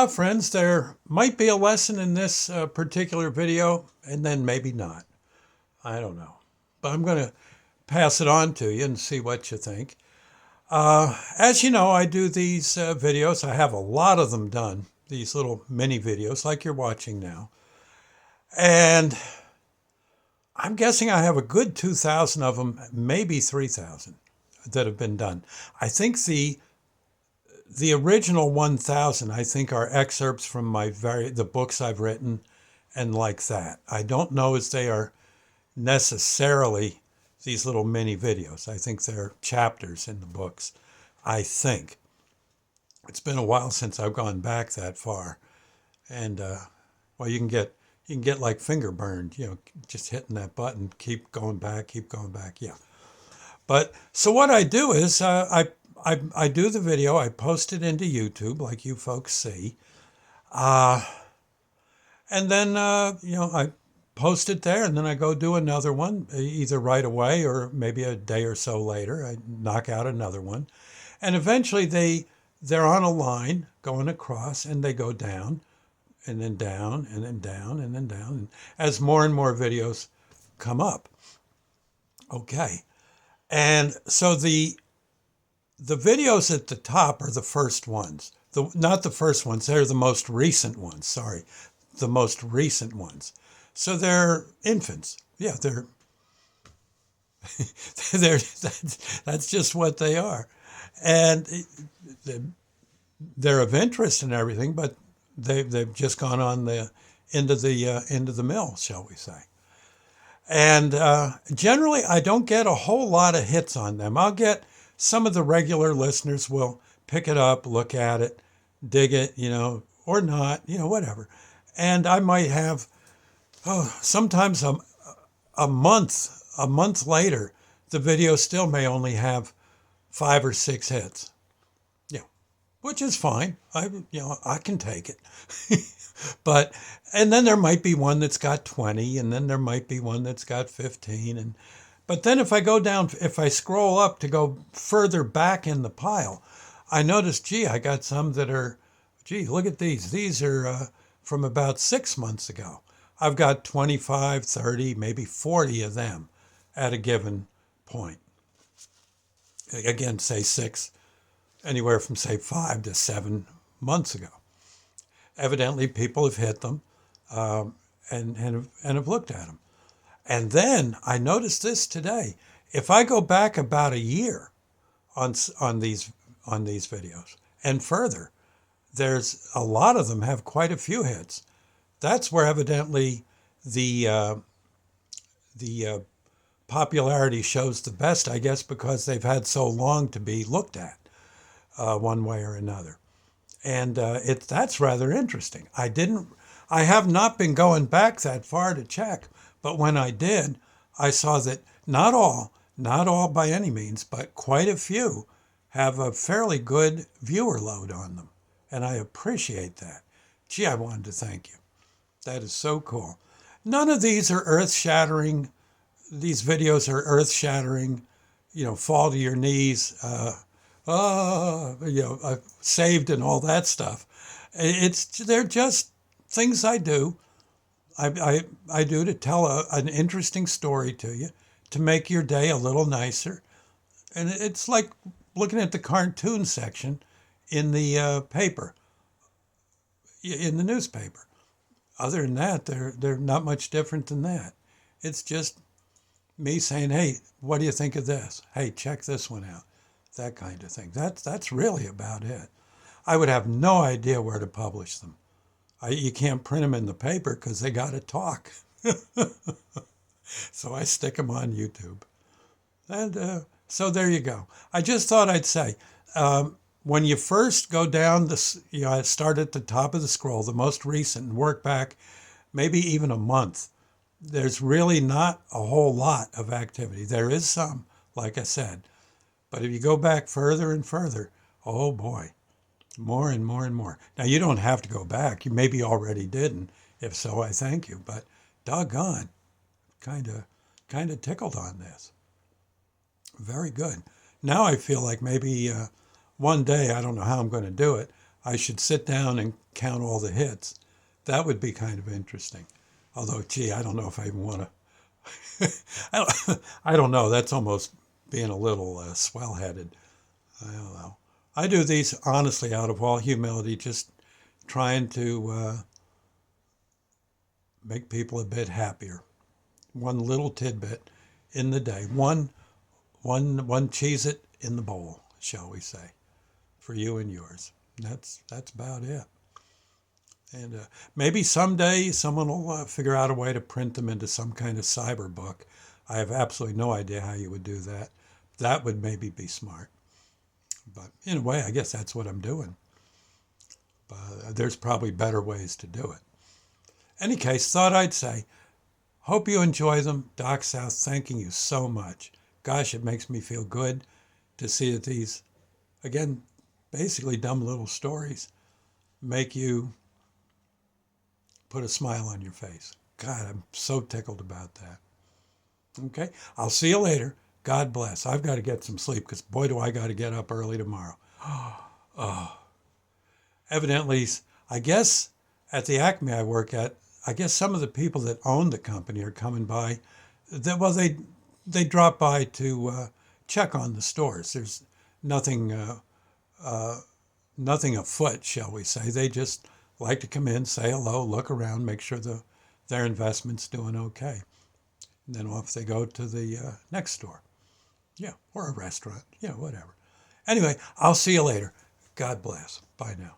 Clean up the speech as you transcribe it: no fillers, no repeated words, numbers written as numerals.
Friends, there might be a lesson in this particular video, and then maybe not. I don't know. But I'm going to pass it on to you and see what you think. As you know, I do these videos. I have a lot of them done, these little mini videos like you're watching now. And I'm guessing I have a good 2,000 of them, maybe 3,000 that have been done. I think the original 1,000, I think, are excerpts from the books I've written and like that. I don't know as they are necessarily these little mini videos. I think they're chapters in the books. I think. It's been a while since I've gone back that far. And well, you can get like finger burned, just hitting that button, keep going back, keep going back. Yeah. But so what I do is I do the video, I post it into YouTube like you folks see. And then, I post it there and then I go do another one, either right away or maybe a day or so later. I knock out another one. And eventually they're on a line going across and they go down and then down and then down and then down. And as more and more videos come up. Okay. And so the videos at the top are the first ones. Not the first ones, they're the most recent ones. Sorry, the most recent ones. So they're infants. Yeah, that's just what they are, and they're of interest and everything. But they've just gone on the end of the mill, shall we say? And generally, I don't get a whole lot of hits on them. I'll get some of the regular listeners will pick it up, look at it, dig it, or not, whatever. And I might have, sometimes a month later, the video still may only have 5 or 6 hits. Yeah, which is fine. I can take it. But and then there might be one that's got 20, and then there might be one that's got 15, and but then if I scroll up to go further back in the pile, I notice, gee, I got some that are, gee, look at these. These are from about 6 months ago. I've got 25, 30, maybe 40 of them at a given point. Again, say anywhere from say 5 to 7 months ago. Evidently, people have hit them and have looked at them. And then I noticed this today. If I go back about a year on these videos and further, there's a lot of them have quite a few hits. That's where evidently the popularity shows the best, I guess, because they've had so long to be looked at one way or another. And that's rather interesting. I have not been going back that far to check, but when I did, I saw that not all by any means, but quite a few have a fairly good viewer load on them. And I appreciate that. Gee, I wanted to thank you. That is so cool. None of these are earth-shattering. These videos are earth-shattering, fall to your knees, saved and all that stuff. They're just things I do. I do to tell an interesting story to you, to make your day a little nicer. And it's like looking at the cartoon section in the paper, in the newspaper. Other than that, they're not much different than that. It's just me saying, hey, what do you think of this? Hey, check this one out. That kind of thing. That's really about it. I would have no idea where to publish them. You can't print them in the paper because they got to talk. So I stick them on YouTube. And so there you go. I just thought I'd say, when you first go down start at the top of the scroll, the most recent, and work back maybe even a month, there's really not a whole lot of activity. There is some, like I said. But if you go back further and further, oh boy, more and more and more. Now, you don't have to go back. You maybe already did, and if so, I thank you. But doggone, kind of tickled on this. Very good. Now I feel like maybe one day, I don't know how I'm going to do it, I should sit down and count all the hits. That would be kind of interesting. Although, gee, I don't know if I even want to. I don't know. That's almost being a little swell-headed. I don't know. I do these honestly out of all humility, just trying to make people a bit happier. One little tidbit in the day. One Cheez-It in the bowl, shall we say, for you and yours. That's about it. And maybe someday someone will figure out a way to print them into some kind of cyber book. I have absolutely no idea how you would do that. That would maybe be smart. But in a way, I guess that's what I'm doing. But there's probably better ways to do it. Any case, thought I'd say, hope you enjoy them. Doc South, thanking you so much. Gosh, it makes me feel good to see that these, again, basically dumb little stories make you put a smile on your face. God, I'm so tickled about that. Okay, I'll see you later. God bless. I've got to get some sleep because boy, do I got to get up early tomorrow. Oh, evidently, I guess at the Acme I work at, I guess some of the people that own the company are coming by. Well, they drop by to check on the stores. There's nothing nothing afoot, shall we say. They just like to come in, say hello, look around, make sure their investment's doing okay. And then off they go to the next store. Yeah, or a restaurant. Yeah, whatever. Anyway, I'll see you later. God bless. Bye now.